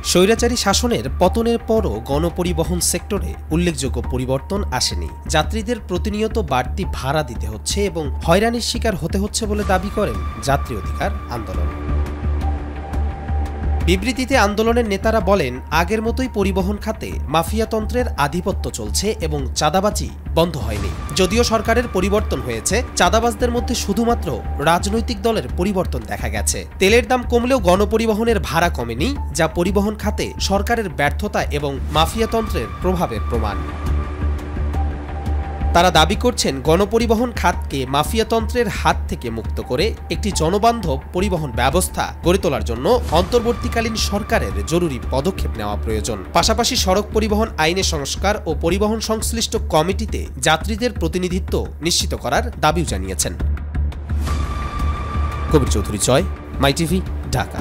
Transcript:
স্বৈরাচারী শাসনের পতনের পরও গণপরিবহন সেক্টরে উল্লেখযোগ্য পরিবর্তন আসেনি। যাত্রীদের প্রতিনিয়ত বাড়তি ভাড়া দিতে হচ্ছে এবং হয়রানির শিকার হতে হচ্ছে বলে দাবি করেন যাত্রী অধিকার আন্দোলন। বিবৃতিতে আন্দোলনের নেতারা বলেন, আগের মতোই পরিবহন খাতে মাফিয়াতন্ত্রের আধিপত্য চলছে এবং চাঁদাবাজি বন্ধ হয়নি। যদিও সরকারের পরিবর্তন হয়েছে, চাঁদাবাজদের মধ্যে শুধুমাত্র রাজনৈতিক দলের পরিবর্তন দেখা গেছে। তেলের দাম কমলেও গণপরিবহনের ভাড়া কমেনি, যা পরিবহন খাতে সরকারের ব্যর্থতা এবং মাফিয়াতন্ত্রের প্রভাবের প্রমাণ। তারা দাবি করছেন, গণপরিবহন খাতকে মাফিয়াতন্ত্রের হাত থেকে মুক্ত করে একটি জনবান্ধব পরিবহন ব্যবস্থা গড়ে তোলার জন্য অন্তর্বর্তীকালীন সরকারের জরুরি পদক্ষেপ নেওয়া প্রয়োজন। পাশাপাশি সড়ক পরিবহন আইনের সংস্কার ও পরিবহন সংশ্লিষ্ট কমিটিতে যাত্রীদের প্রতিনিধিত্ব নিশ্চিত করার দাবিও জানিয়েছেন। কবির চৌধুরী জয়, মাই টিভি, ঢাকা।